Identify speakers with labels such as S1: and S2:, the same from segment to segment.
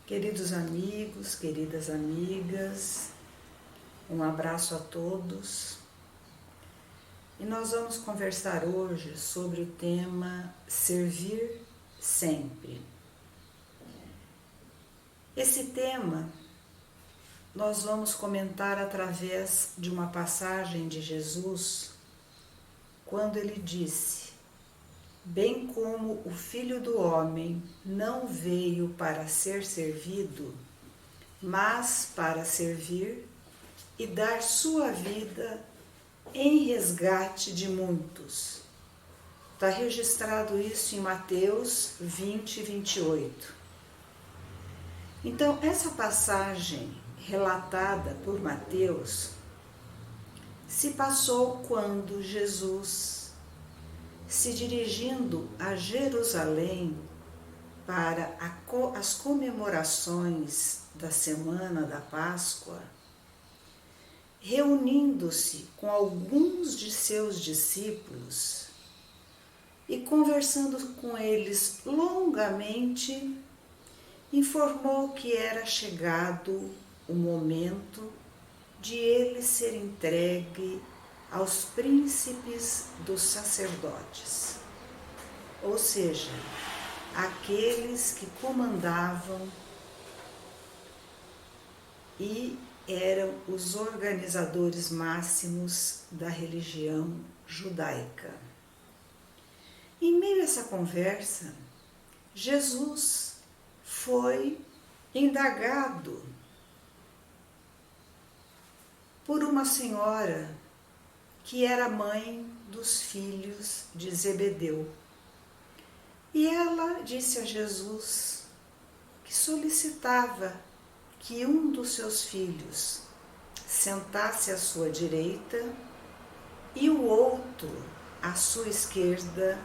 S1: Queridos amigos, queridas amigas, um abraço a todos. E nós vamos conversar hoje sobre o tema Servir Sempre. Esse tema nós vamos comentar através de uma passagem de Jesus, quando ele disse: bem como o Filho do Homem não veio para ser servido, mas para servir e dar sua vida em resgate de muitos. Está registrado isso em Mateus 20, 28. Então, essa passagem relatada por Mateus se passou quando Jesus, se dirigindo a Jerusalém para as comemorações da Semana da Páscoa, reunindo-se com alguns de seus discípulos e conversando com eles longamente, informou que era chegado o momento de ele ser entregue aos príncipes dos sacerdotes, ou seja, aqueles que comandavam e eram os organizadores máximos da religião judaica. Em meio a essa conversa, Jesus foi indagado por uma senhora que era mãe dos filhos de Zebedeu. E ela disse a Jesus que solicitava que um dos seus filhos sentasse à sua direita e o outro à sua esquerda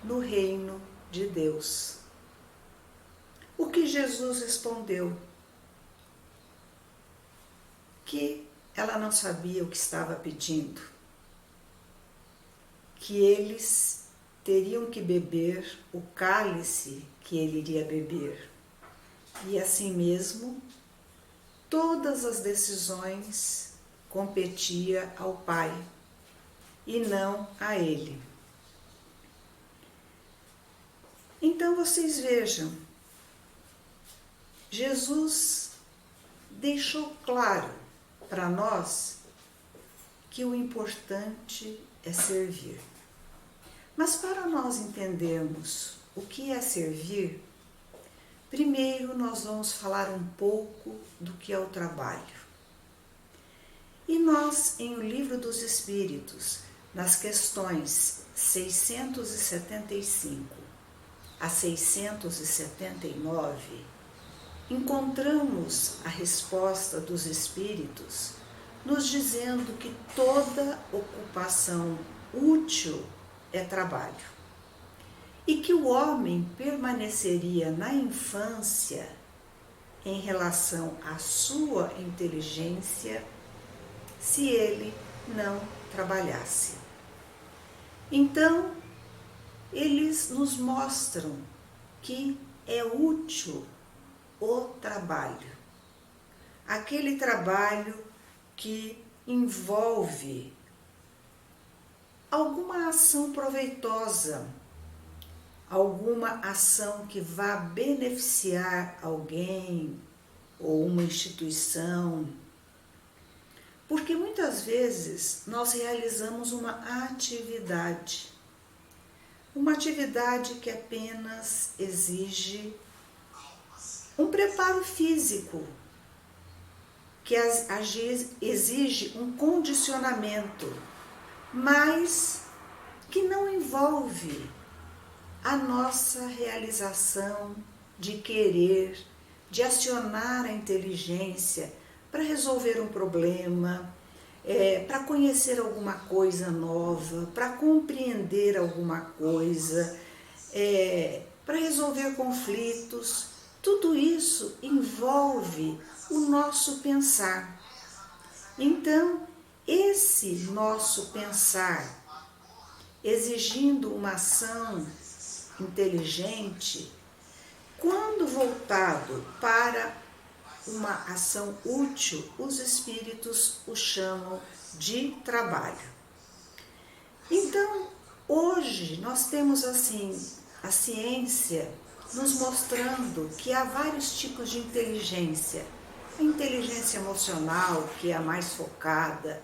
S1: no reino de Deus. O que Jesus respondeu? Que ela não sabia o que estava pedindo, que eles teriam que beber o cálice que ele iria beber. E assim mesmo, todas as decisões competia ao Pai e não a ele. Então vocês vejam, Jesus deixou claro para nós que o importante é servir. Mas para nós entendermos o que é servir, primeiro nós vamos falar um pouco do que é o trabalho. E nós, em O Livro dos Espíritos, nas questões 675 a 679, encontramos a resposta dos Espíritos nos dizendo que toda ocupação útil é trabalho, e que o homem permaneceria na infância em relação à sua inteligência se ele não trabalhasse. Então, eles nos mostram que é útil o trabalho, aquele trabalho que envolve alguma ação proveitosa, alguma ação que vá beneficiar alguém ou uma instituição. Porque muitas vezes nós realizamos uma atividade que apenas exige um preparo físico, que exige um condicionamento, mas que não envolve a nossa realização de querer, de acionar a inteligência para resolver um problema, para conhecer alguma coisa nova, para compreender alguma coisa, para resolver conflitos. Tudo isso envolve o nosso pensar. Então, esse nosso pensar, exigindo uma ação inteligente, Quando voltado para uma ação útil, os espíritos o chamam de trabalho. Então, hoje nós temos assim a ciência nos mostrando que há vários tipos de inteligência. A inteligência emocional, que é a mais focada,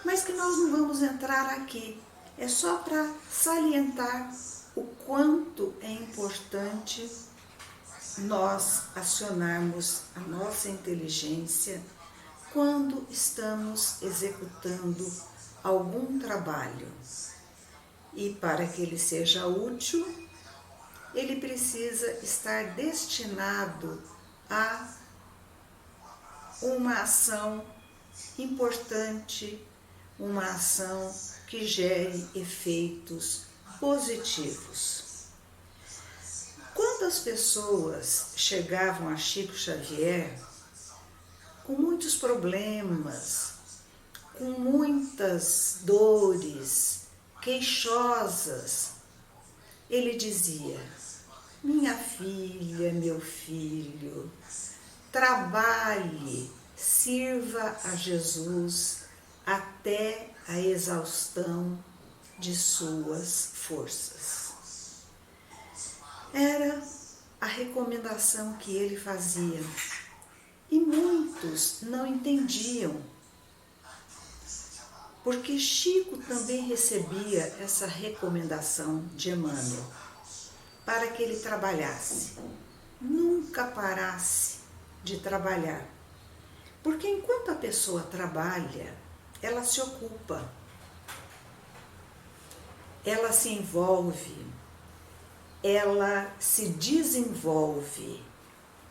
S1: mas que nós não vamos entrar aqui. É só para salientar o quanto é importante nós acionarmos a nossa inteligência quando estamos executando algum trabalho. E para que ele seja útil, ele precisa estar destinado a uma ação importante, uma ação que gere efeitos positivos. Quando as pessoas chegavam a Chico Xavier com muitos problemas, com muitas dores, queixosas, ele dizia: minha filha, meu filho, trabalhe, sirva a Jesus até a exaustão de suas forças. Era a recomendação que ele fazia. E muitos não entendiam, porque Chico também recebia essa recomendação de Emmanuel, para que ele trabalhasse, nunca parasse de trabalhar. Porque enquanto a pessoa trabalha, ela se ocupa, ela se envolve, ela se desenvolve.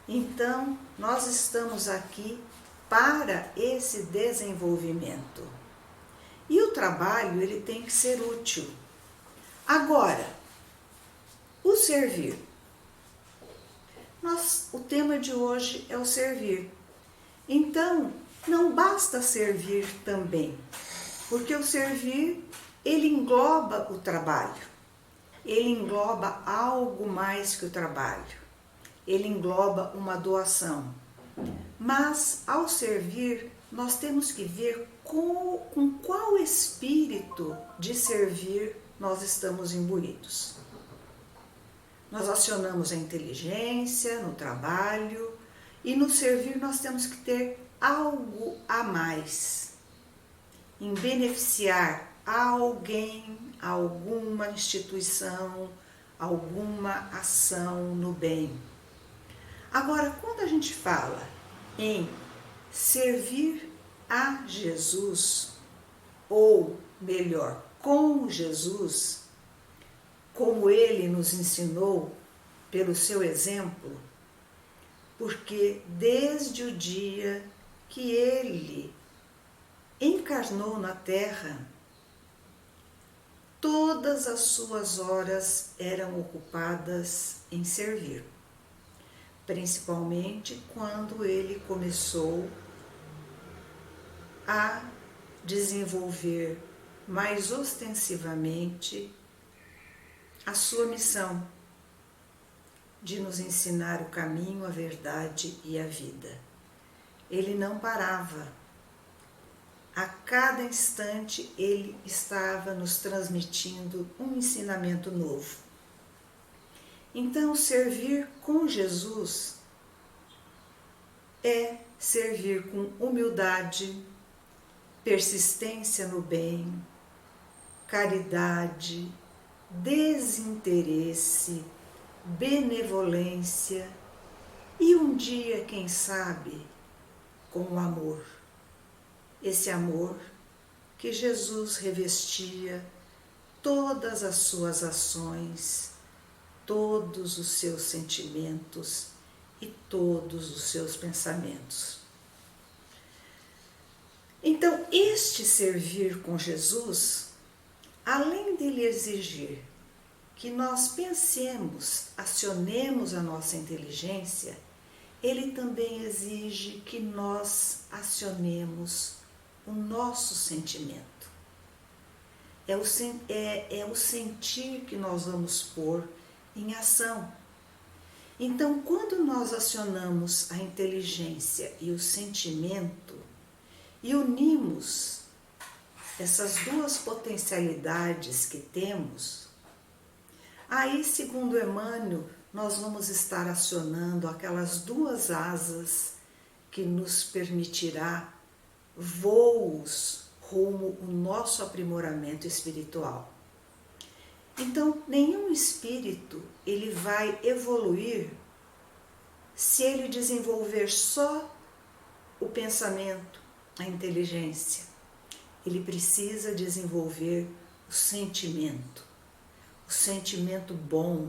S1: Então, nós estamos aqui para esse desenvolvimento. E o trabalho, ele tem que ser útil. Agora, o servir. O tema de hoje é o servir. Então, não basta servir também, porque o servir, ele engloba o trabalho. Ele engloba algo mais que o trabalho. Ele engloba uma doação. Mas, ao servir, nós temos que ver com qual espírito de servir nós estamos imbuídos. Nós acionamos a inteligência no trabalho e no servir nós temos que ter algo a mais, em beneficiar alguém, alguma instituição, alguma ação no bem. Agora, quando a gente fala em servir a Jesus, ou melhor, com Jesus, como ele nos ensinou pelo seu exemplo, porque desde o dia que ele encarnou na Terra, todas as suas horas eram ocupadas em servir, principalmente quando ele começou a desenvolver mais ostensivamente a sua missão de nos ensinar o caminho, a verdade e a vida. Ele não parava. A cada instante ele estava nos transmitindo um ensinamento novo. Então, servir com Jesus é servir com humildade, persistência no bem, caridade, desinteresse, benevolência e um dia, quem sabe, com o amor. Esse amor que Jesus revestia todas as suas ações, todos os seus sentimentos e todos os seus pensamentos. Então, este servir com Jesus, além dele exigir que nós pensemos, acionemos a nossa inteligência, ele também exige que nós acionemos o nosso sentimento. É o sentir que nós vamos pôr em ação. Então, quando nós acionamos a inteligência e o sentimento e unimos essas duas potencialidades que temos, aí, segundo Emmanuel, nós vamos estar acionando aquelas duas asas que nos permitirá voos rumo ao nosso aprimoramento espiritual. Então, nenhum espírito ele vai evoluir se ele desenvolver só o pensamento, a inteligência. Ele precisa desenvolver o sentimento bom,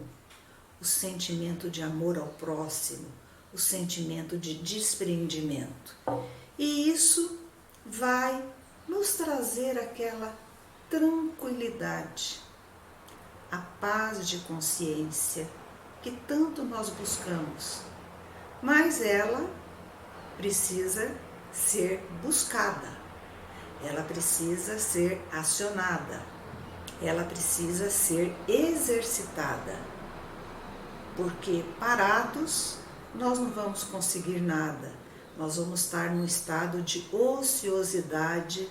S1: o sentimento de amor ao próximo, o sentimento de desprendimento. E isso vai nos trazer aquela tranquilidade, a paz de consciência que tanto nós buscamos, mas ela precisa ser buscada, ela precisa ser acionada, ela precisa ser exercitada, porque parados nós não vamos conseguir nada, nós vamos estar num estado de ociosidade,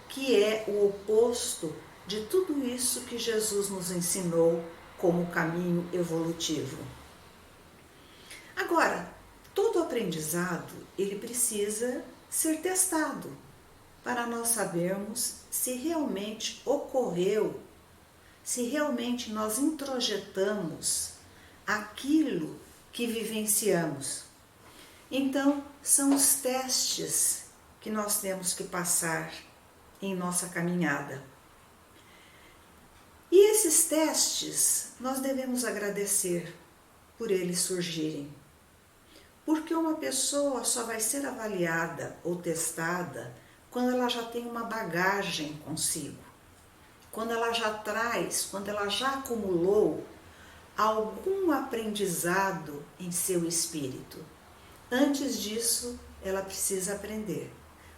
S1: que é o oposto de tudo isso que Jesus nos ensinou como caminho evolutivo. Agora, todo aprendizado, ele precisa ser testado para nós sabermos se realmente ocorreu, se realmente nós introjetamos aquilo que vivenciamos. Então, são os testes que nós temos que passar em nossa caminhada. E esses testes, nós devemos agradecer por eles surgirem. Porque uma pessoa só vai ser avaliada ou testada quando ela já tem uma bagagem consigo. Quando ela já traz, quando ela já acumulou algum aprendizado em seu espírito. Antes disso, ela precisa aprender.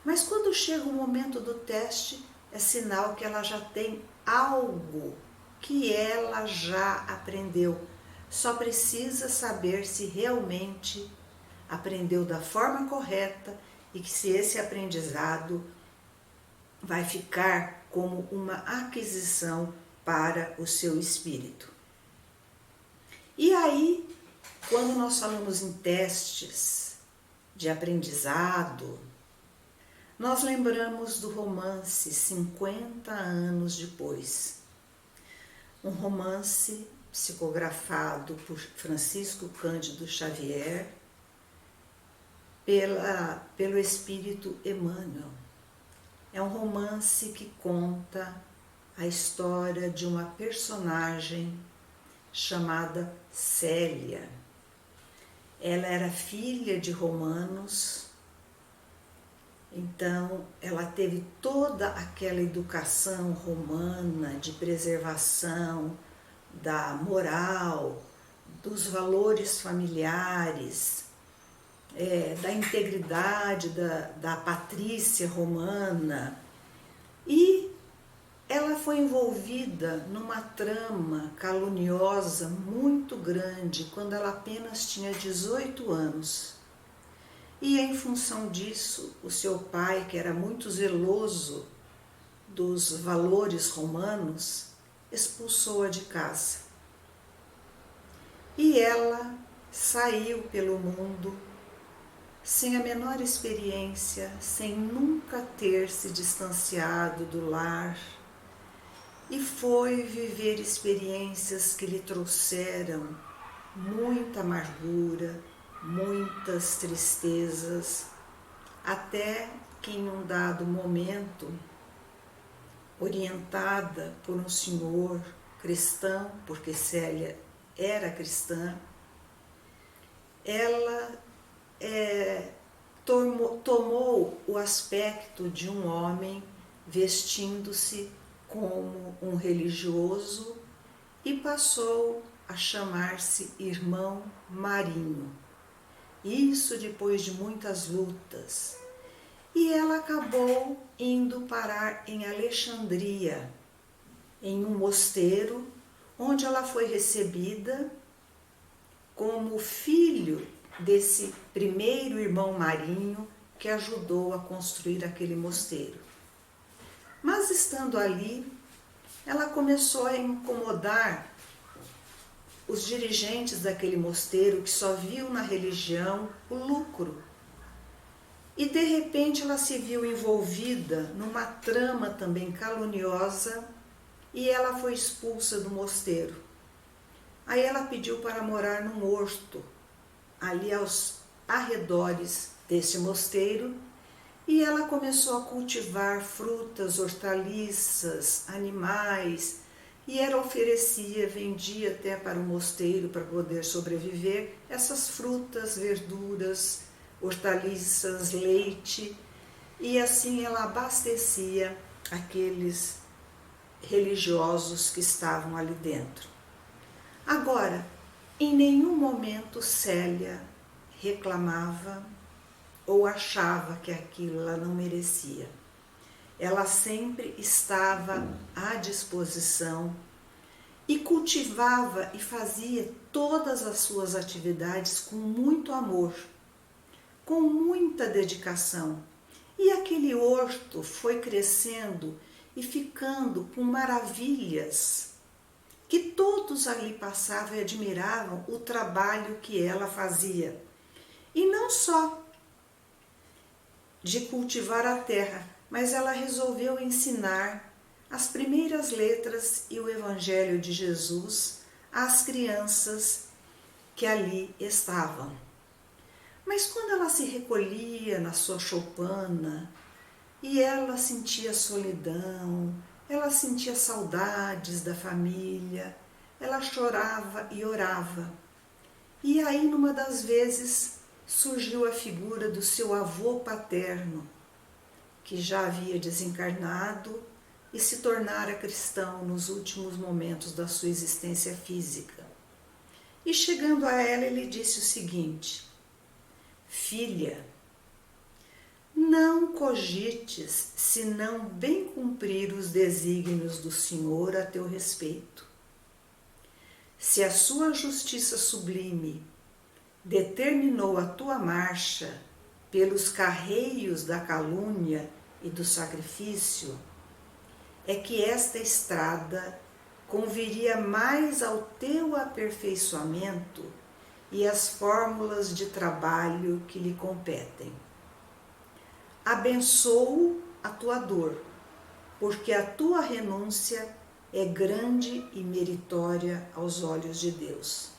S1: Mas quando chega o momento do teste, é sinal que ela já tem algo que ela já aprendeu. Só precisa saber se realmente aprendeu da forma correta e que se esse aprendizado vai ficar como uma aquisição para o seu espírito. E aí, quando nós falamos em testes de aprendizado, nós lembramos do romance 50 anos depois. Um romance psicografado por Francisco Cândido Xavier pelo espírito Emmanuel. É um romance que conta a história de uma personagem chamada Célia. Ela era filha de romanos, então ela teve toda aquela educação romana de preservação da moral, dos valores familiares, da integridade da patrícia romana, e ela foi envolvida numa trama caluniosa muito grande quando ela apenas tinha 18 anos. E em função disso, o seu pai, que era muito zeloso dos valores romanos, expulsou-a de casa. E ela saiu pelo mundo sem a menor experiência, sem nunca ter se distanciado do lar, e foi viver experiências que lhe trouxeram muita amargura, muitas tristezas, até que em um dado momento, orientada por um senhor cristão, porque Célia era cristã, ela tomou o aspecto de um homem vestindo-se como um religioso e passou a chamar-se Irmão Marinho. Isso depois de muitas lutas. E ela acabou indo parar em Alexandria, em um mosteiro, onde ela foi recebida como filho desse primeiro irmão Marinho que ajudou a construir aquele mosteiro. Mas estando ali, ela começou a incomodar os dirigentes daquele mosteiro que só viam na religião o lucro. E de repente ela se viu envolvida numa trama também caluniosa e ela foi expulsa do mosteiro. Aí ela pediu para morar num horto, ali aos arredores desse mosteiro, e ela começou a cultivar frutas, hortaliças, animais, e ela oferecia, vendia até para o mosteiro para poder sobreviver, essas frutas, verduras, hortaliças, leite, e assim ela abastecia aqueles religiosos que estavam ali dentro. Agora, em nenhum momento Célia reclamava ou achava que aquilo ela não merecia. Ela sempre estava à disposição e cultivava e fazia todas as suas atividades com muito amor, com muita dedicação. E aquele horto foi crescendo e ficando com maravilhas, que todos ali passavam e admiravam o trabalho que ela fazia. E não só de cultivar a terra, mas ela resolveu ensinar as primeiras letras e o Evangelho de Jesus às crianças que ali estavam. Mas quando ela se recolhia na sua choupana e ela sentia solidão, ela sentia saudades da família, ela chorava e orava. E aí, numa das vezes, surgiu a figura do seu avô paterno, que já havia desencarnado e se tornara cristão nos últimos momentos da sua existência física. E chegando a ela, ele disse o seguinte: filha, não cogites senão bem cumprir os desígnios do Senhor a teu respeito. Se a sua justiça sublime determinou a tua marcha pelos carreios da calúnia e do sacrifício, é que esta estrada conviria mais ao teu aperfeiçoamento e às fórmulas de trabalho que lhe competem. Abençoo a tua dor, porque a tua renúncia é grande e meritória aos olhos de Deus.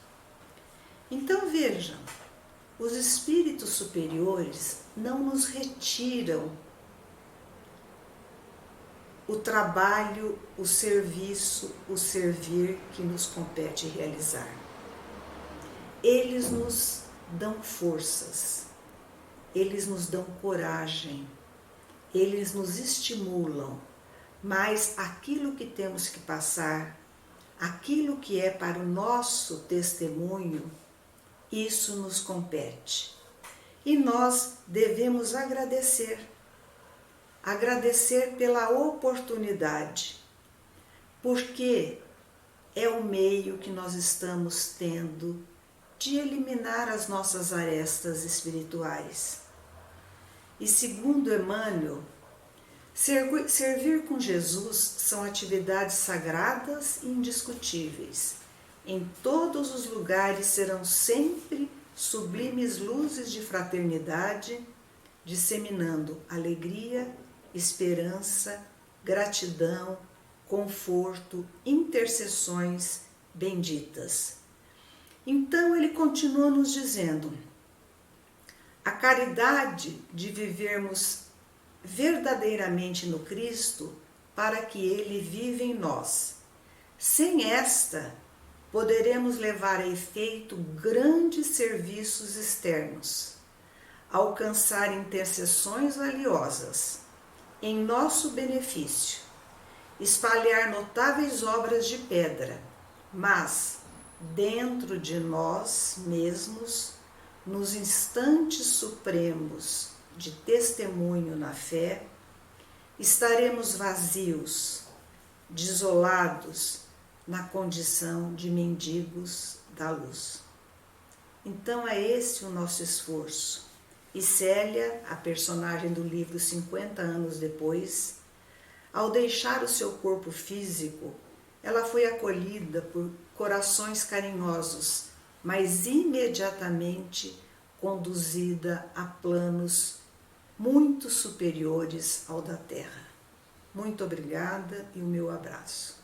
S1: Então vejam, os espíritos superiores não nos retiram o trabalho, o serviço, o servir que nos compete realizar. Eles nos dão forças, eles nos dão coragem, eles nos estimulam, mas aquilo que temos que passar, aquilo que é para o nosso testemunho, isso nos compete. E nós devemos agradecer pela oportunidade, porque é o meio que nós estamos tendo de eliminar as nossas arestas espirituais. E segundo Emmanuel, servir com Jesus são atividades sagradas e indiscutíveis. Em todos os lugares serão sempre sublimes luzes de fraternidade, disseminando alegria, esperança, gratidão, conforto, intercessões benditas. Então ele continua nos dizendo: a caridade de vivermos verdadeiramente no Cristo para que Ele vive em nós. Sem esta, poderemos levar a efeito grandes serviços externos, alcançar intercessões valiosas em nosso benefício, espalhar notáveis obras de pedra, mas dentro de nós mesmos, nos instantes supremos de testemunho na fé, estaremos vazios, desolados na condição de mendigos da luz. Então é esse o nosso esforço. E Célia, a personagem do livro 50 anos depois, ao deixar o seu corpo físico, ela foi acolhida por corações carinhosos, mas imediatamente conduzida a planos muito superiores ao da Terra. Muito obrigada e o meu abraço.